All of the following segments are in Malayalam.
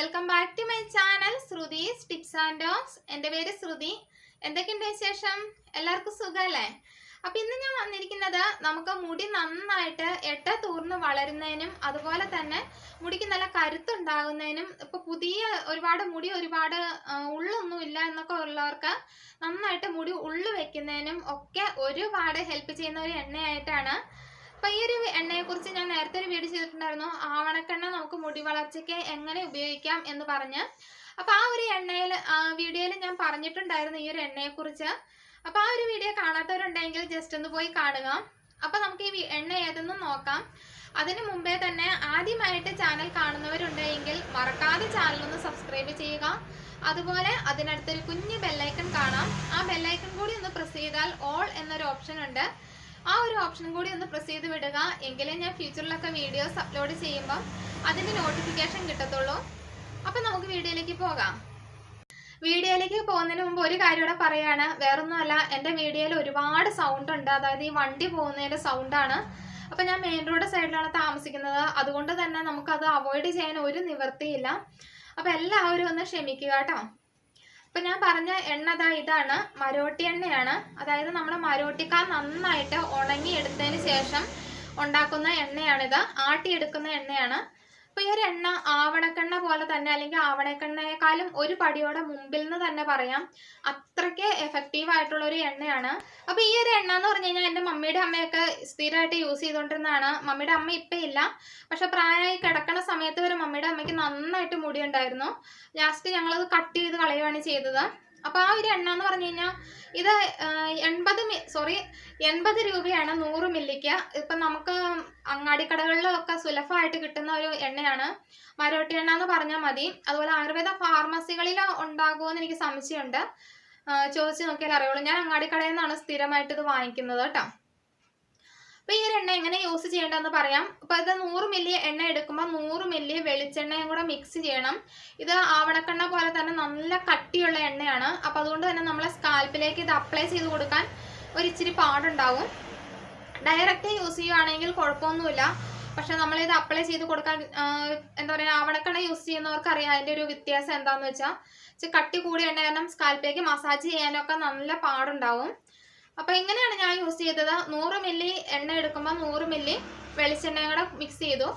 Welcome back to my channel Shruti's tips and talks. എൻ്റെ പേര് ശ്രുതി. എന്തൊക്കെയുണ്ട് വിശേഷം? എല്ലാവർക്കും സുഖമല്ലേ? അപ്പം ഇന്ന് ഞാൻ വന്നിരിക്കുന്നത് നമുക്ക് മുടി നന്നായിട്ട് തൂർന്ന് വളരുന്നതിനും അതുപോലെ തന്നെ മുടിക്ക് നല്ല കരുത്തുണ്ടാകുന്നതിനും ഇപ്പോൾ പുതിയ ഒരുപാട് ഉള്ളൊന്നും ഇല്ല എന്നൊക്കെ ഉള്ളവർക്ക് നന്നായിട്ട് മുടി ഉള്ളു വെക്കുന്നതിനും ഒക്കെ ഒരുപാട് ഹെൽപ്പ് ചെയ്യുന്ന ഒരു എണ്ണയായിട്ടാണ്. അപ്പം ഈ ഒരു എണ്ണയെക്കുറിച്ച് ഞാൻ നേരത്തെ ഒരു വീഡിയോ ചെയ്തിട്ടുണ്ടായിരുന്നു. ആവണക്കെണ്ണ നമുക്ക് മുടി വളർച്ചയ്ക്ക് എങ്ങനെ ഉപയോഗിക്കാം എന്ന് പറഞ്ഞ്. അപ്പം ആ ഒരു വീഡിയോയിൽ ഞാൻ പറഞ്ഞിട്ടുണ്ടായിരുന്നു ഈ ഒരു എണ്ണയെക്കുറിച്ച്. അപ്പം ആ ഒരു വീഡിയോ കാണാത്തവരുണ്ടെങ്കിൽ ജസ്റ്റ് ഒന്ന് പോയി കാണുക. അപ്പം നമുക്ക് ഈ എണ്ണ ഏതെന്ന് നോക്കാം. അതിനു മുമ്പേ തന്നെ ആദ്യമായിട്ട് ചാനൽ കാണുന്നവരുണ്ടെങ്കിൽ മറക്കാതെ ചാനലൊന്ന് സബ്സ്ക്രൈബ് ചെയ്യുക. അതുപോലെ അതിനടുത്തൊരു കുഞ്ഞു ബെല്ലൈക്കൺ കാണാം. ആ ബെല്ലൈക്കൺ കൂടി ഒന്ന് പ്രസ് ചെയ്താൽ ഓൾ എന്നൊരു ഓപ്ഷൻ ഉണ്ട്. ആ ഒരു ഓപ്ഷൻ കൂടി ഒന്ന് പ്രസ് ചെയ്ത് വിടുക. എങ്കിലേ ഞാൻ ഫ്യൂച്ചറിലൊക്കെ വീഡിയോസ് അപ്ലോഡ് ചെയ്യുമ്പം അതിൻ്റെ നോട്ടിഫിക്കേഷൻ കിട്ടത്തുള്ളൂ. അപ്പം നമുക്ക് വീഡിയോയിലേക്ക് പോകാം. വീഡിയോയിലേക്ക് പോകുന്നതിന് മുമ്പ് ഒരു കാര്യം കൂടെ പറയുകയാണ്. വേറൊന്നുമല്ല, എൻ്റെ വീഡിയോയിൽ ഒരുപാട് സൗണ്ട് ഉണ്ട്. അതായത് ഈ വണ്ടി പോകുന്നതിൻ്റെ സൗണ്ടാണ്. അപ്പം ഞാൻ മെയിൻ റോഡ് സൈഡിലാണ് താമസിക്കുന്നത്. അതുകൊണ്ട് തന്നെ നമുക്കത് അവോയ്ഡ് ചെയ്യാൻ ഒരു നിവൃത്തിയില്ല. അപ്പം എല്ലാവരും ഒന്ന് ക്ഷമിക്കുക കേട്ടോ. അപ്പം ഞാൻ പറഞ്ഞ എണ്ണ ഇതാണ് മരോട്ടി എണ്ണയാണ്. അതായത് നമ്മുടെ മരോട്ടിക്കാ നന്നായിട്ട് ഉണങ്ങിയെടുത്തതിന് ശേഷം ഉണ്ടാക്കുന്ന എണ്ണയാണിത്. ആട്ടിയെടുക്കുന്ന എണ്ണയാണ്. അപ്പോൾ ഈ ഒരു എണ്ണ ആവണക്കെണ്ണ പോലെ തന്നെ, അല്ലെങ്കിൽ ആവണക്കെണ്ണയെക്കാളും ഒരു പടിയോടെ മുമ്പിൽ നിന്ന് തന്നെ പറയാം. അത്രയ്ക്ക് എഫക്റ്റീവ് ആയിട്ടുള്ള ഒരു എണ്ണയാണ്. അപ്പോൾ ഈ ഒരു എണ്ണ എന്ന് പറഞ്ഞു കഴിഞ്ഞാൽ എൻ്റെ മമ്മിയുടെ അമ്മയൊക്കെ സ്ഥിരമായിട്ട് യൂസ് ചെയ്തുകൊണ്ടിരുന്നതാണ്. മമ്മിയുടെ അമ്മ ഇപ്പം ഇല്ല, പക്ഷെ പ്രായമായി കിടക്കുന്ന സമയത്ത് വരെ മമ്മിയുടെ അമ്മയ്ക്ക് നന്നായിട്ട് മുടി ഉണ്ടായിരുന്നു. ലാസ്റ്റ് ഞങ്ങളത് കട്ട് ചെയ്ത് കളയുകയാണ് ചെയ്തത്. അപ്പോൾ ആ ഒരു എണ്ണ എന്ന് പറഞ്ഞു കഴിഞ്ഞാൽ ഇത് 80 രൂപയാണ് 100 മില്ലിക്ക്. ഇപ്പം നമുക്ക് അങ്ങാടിക്കടകളിലൊക്കെ സുലഭമായിട്ട് കിട്ടുന്ന ഒരു എണ്ണയാണ്. മരോട്ടി എണ്ണ എന്ന് പറഞ്ഞാൽ മതി. അതുപോലെ ആയുർവേദ ഫാർമസികളിൽ ഉണ്ടാകുമോ എന്ന് എനിക്ക് സംശയമുണ്ട്. ചോദിച്ച് നോക്കിയാൽ അറിയുള്ളൂ. ഞാൻ അങ്ങാടിക്കടയിൽ നിന്നാണ് സ്ഥിരമായിട്ട് ഇത് വാങ്ങിക്കുന്നത് കേട്ടോ. അപ്പോൾ ഈ ഒരു എണ്ണ എങ്ങനെ യൂസ് ചെയ്യേണ്ടതെന്ന് പറയാം. അപ്പോൾ ഇത് 100 മില്ലി എണ്ണ എടുക്കുമ്പോൾ 100 മില്ലി വെളിച്ചെണ്ണയും കൂടെ മിക്സ് ചെയ്യണം. ഇത് ആവണക്കെണ്ണ പോലെ തന്നെ നല്ല കട്ടിയുള്ള എണ്ണയാണ്. അപ്പോൾ അതുകൊണ്ട് തന്നെ നമ്മളെ സ്കാൽപ്പിലേക്ക് ഇത് അപ്ലൈ ചെയ്ത് കൊടുക്കാൻ ഒരിച്ചിരി പാടുണ്ടാവും. ഡയറക്റ്റ് യൂസ് ചെയ്യുകയാണെങ്കിൽ കുഴപ്പമൊന്നുമില്ല. പക്ഷെ നമ്മളിത് അപ്ലൈ ചെയ്ത് കൊടുക്കാൻ എന്താ പറയുക, ആവണക്കെണ്ണ യൂസ് ചെയ്യുന്നവർക്ക് അറിയാം അതിൻ്റെ ഒരു വ്യത്യാസം എന്താണെന്ന് വെച്ചാൽ കട്ടി കൂടിയ എണ്ണ കാരണം സ്കാൽപ്പിലേക്ക് മസാജ് ചെയ്യാനൊക്കെ നല്ല പാടുണ്ടാവും. അപ്പോൾ ഇങ്ങനെയാണ് ഞാൻ യൂസ് ചെയ്തത്. 100 മില്ലി എണ്ണ എടുക്കുമ്പോൾ 100 മില്ലി വെളിച്ചെണ്ണയും കൂടെ മിക്സ് ചെയ്തു.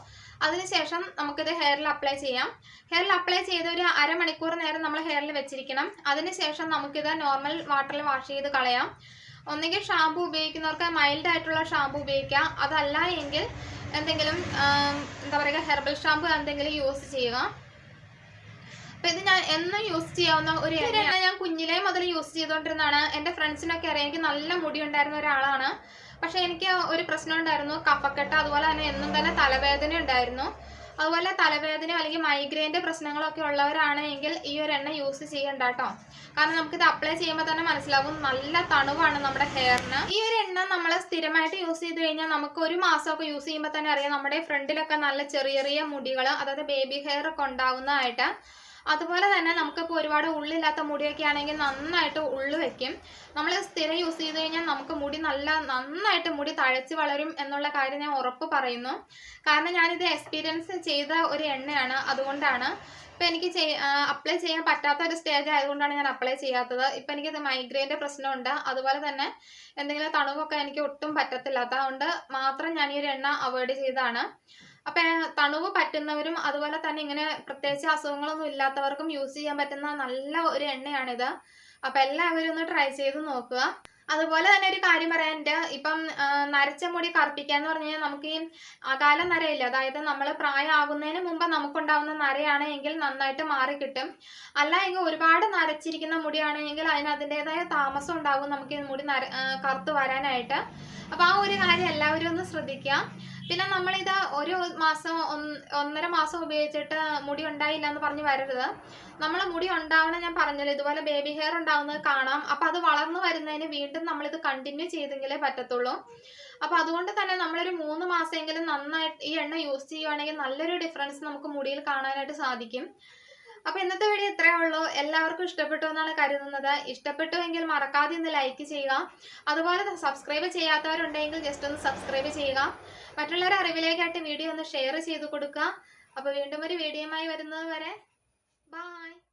അതിനുശേഷം നമുക്കിത് ഹെയറിൽ അപ്ലൈ ചെയ്യാം. ഹെയറിൽ അപ്ലൈ ചെയ്ത് ഒരു അരമണിക്കൂർ നേരം നമ്മൾ ഹെയറിൽ വെച്ചിരിക്കണം. അതിനുശേഷം നമുക്കിത് നോർമൽ വാട്ടറിൽ വാഷ് ചെയ്ത് കളയാം. ഒന്നുകിൽ ഷാമ്പു ഉപയോഗിക്കുന്നവർക്ക് മൈൽഡ് ആയിട്ടുള്ള ഷാമ്പു ഉപയോഗിക്കാം. അതല്ല എങ്കിൽ എന്തെങ്കിലും എന്താ പറയുക, ഹെർബൽ ഷാമ്പു എന്തെങ്കിലും യൂസ് ചെയ്യുക. അപ്പം ഇത് ഞാൻ എന്നും യൂസ് ചെയ്യാവുന്ന ഒരു എണ്ണ. ഞാൻ കുഞ്ഞിലേ മുതൽ യൂസ് ചെയ്തുകൊണ്ടിരുന്നതാണ്. എൻ്റെ ഫ്രണ്ട്സിനൊക്കെ അറിയാം എനിക്ക് നല്ല മുടി ഉണ്ടായിരുന്ന ഒരാളാണ്. പക്ഷെ എനിക്ക് ഒരു പ്രശ്നം ഉണ്ടായിരുന്നു, കഫക്കെട്ട്. അതുപോലെ തന്നെ എന്നും തന്നെ തലവേദന ഉണ്ടായിരുന്നു. അതുപോലെ തലവേദന അല്ലെങ്കിൽ മൈഗ്രെയിൻ്റെ പ്രശ്നങ്ങളൊക്കെ ഉള്ളവരാണെങ്കിൽ ഈ ഒരു എണ്ണ യൂസ് ചെയ്യണ്ട കേട്ടോ. കാരണം നമുക്കിത് അപ്ലൈ ചെയ്യുമ്പോൾ തന്നെ മനസ്സിലാവും നല്ല തണുവാണ് നമ്മുടെ ഹെയറിന്. ഈ ഒരു എണ്ണ നമ്മൾ സ്ഥിരമായിട്ട് യൂസ് ചെയ്ത് കഴിഞ്ഞാൽ നമുക്ക് ഒരു മാസമൊക്കെ യൂസ് ചെയ്യുമ്പോൾ തന്നെ അറിയാം നമ്മുടെ ഫ്രണ്ടിലൊക്കെ നല്ല ചെറിയ ചെറിയ മുടികൾ, അതായത് ബേബി ഹെയർ ഒക്കെ ഉണ്ടാവുന്നതായിട്ട്. അതുപോലെ തന്നെ നമുക്കിപ്പോൾ ഒരുപാട് ഉള്ളില്ലാത്ത മുടിയൊക്കെ ആണെങ്കിൽ നന്നായിട്ട് ഉള്ളു വെക്കും. നമ്മൾ സ്ഥിരം യൂസ് ചെയ്ത് കഴിഞ്ഞാൽ നമുക്ക് മുടി നന്നായിട്ട് മുടി തഴച്ച് വളരും എന്നുള്ള കാര്യം ഞാൻ ഉറപ്പ് പറയുന്നു. കാരണം ഞാനിത് എക്സ്പീരിയൻസ് ചെയ്ത ഒരു എണ്ണയാണ്. അതുകൊണ്ടാണ് ഇപ്പം എനിക്ക് അപ്ലൈ ചെയ്യാൻ പറ്റാത്ത ഒരു സ്റ്റേജ് ആയതുകൊണ്ടാണ് ഞാൻ അപ്ലൈ ചെയ്യാത്തത്. ഇപ്പം എനിക്കിത് മൈഗ്രെയിൻ്റെ പ്രശ്നമുണ്ട്. അതുപോലെ തന്നെ എന്തെങ്കിലും തണുപ്പൊക്കെ എനിക്ക് ഒട്ടും പറ്റത്തില്ലാത്തതുകൊണ്ട് മാത്രം ഞാൻ ഈ ഒരു എണ്ണ അവോയ്ഡ് ചെയ്തതാണ്. അപ്പം തണുവ് പറ്റുന്നവരും അതുപോലെ തന്നെ ഇങ്ങനെ പ്രത്യേകിച്ച് അസുഖങ്ങളൊന്നും ഇല്ലാത്തവർക്കും യൂസ് ചെയ്യാൻ പറ്റുന്ന നല്ല ഒരു എണ്ണയാണിത്. അപ്പം എല്ലാവരും ഒന്ന് ട്രൈ ചെയ്ത് നോക്കുക. അതുപോലെ തന്നെ ഒരു കാര്യം പറയാനുണ്ട്. ഇപ്പം നരച്ച മുടി കറുപ്പിക്കാന്ന് പറഞ്ഞു കഴിഞ്ഞാൽ നമുക്ക് ഈ അകാല നരയില്ല, അതായത് നമ്മൾ പ്രായമാകുന്നതിന് മുമ്പ് നമുക്കുണ്ടാവുന്ന നരയാണ് എങ്കിൽ നന്നായിട്ട് മാറിക്കിട്ടും. അല്ല എങ്കിൽ ഒരുപാട് നരച്ചിരിക്കുന്ന മുടിയാണെങ്കിൽ അതിൻ്റെതായ താമസം ഉണ്ടാകും നമുക്ക് ഈ മുടി കറുത്ത് വരാനായിട്ട്. അപ്പം ആ ഒരു കാര്യം എല്ലാവരും ഒന്ന് ശ്രദ്ധിക്കുക. പിന്നെ നമ്മളിത് ഒരു മാസം 1.5 മാസം ഉപയോഗിച്ചിട്ട് മുടി ഉണ്ടായില്ല എന്ന് പറഞ്ഞ് വരരുത്. നമ്മൾ മുടി ഉണ്ടാവണം, ഞാൻ പറഞ്ഞല്ലോ ഇതുപോലെ ബേബി ഹെയർ ഉണ്ടാവുന്നത് കാണാം. അപ്പം അത് വളർന്നു വരുന്നതിന് വീണ്ടും നമ്മളിത് കണ്ടിന്യൂ ചെയ്തെങ്കിലേ പറ്റത്തുള്ളൂ. അപ്പം അതുകൊണ്ട് തന്നെ നമ്മളൊരു 3 മാസമെങ്കിലും നന്നായിട്ട് ഈ എണ്ണ യൂസ് ചെയ്യുവാണെങ്കിൽ നല്ലൊരു ഡിഫറൻസ് നമുക്ക് മുടിയിൽ കാണാനായിട്ട് സാധിക്കും. അപ്പോൾ ഇന്നത്തെ വീഡിയോ ഇത്രയേ ഉള്ളൂ. എല്ലാവർക്കും ഇഷ്ടപ്പെട്ടു എന്നാണ് കരുതുന്നത്. ഇഷ്ടപ്പെട്ടുവെങ്കിൽ മറക്കാതെ ഒന്ന് ലൈക്ക് ചെയ്യുക. അതുപോലെ സബ്സ്ക്രൈബ് ചെയ്യാത്തവരുണ്ടെങ്കിൽ ജസ്റ്റ് ഒന്ന് സബ്സ്ക്രൈബ് ചെയ്യുക. മറ്റുള്ളവരുടെ അറിവിലേക്കായിട്ട് വീഡിയോ ഒന്ന് ഷെയർ ചെയ്ത് കൊടുക്കുക. അപ്പോൾ വീണ്ടും ഒരു വീഡിയോയുമായി വരുന്നത് വരെ ബൈ.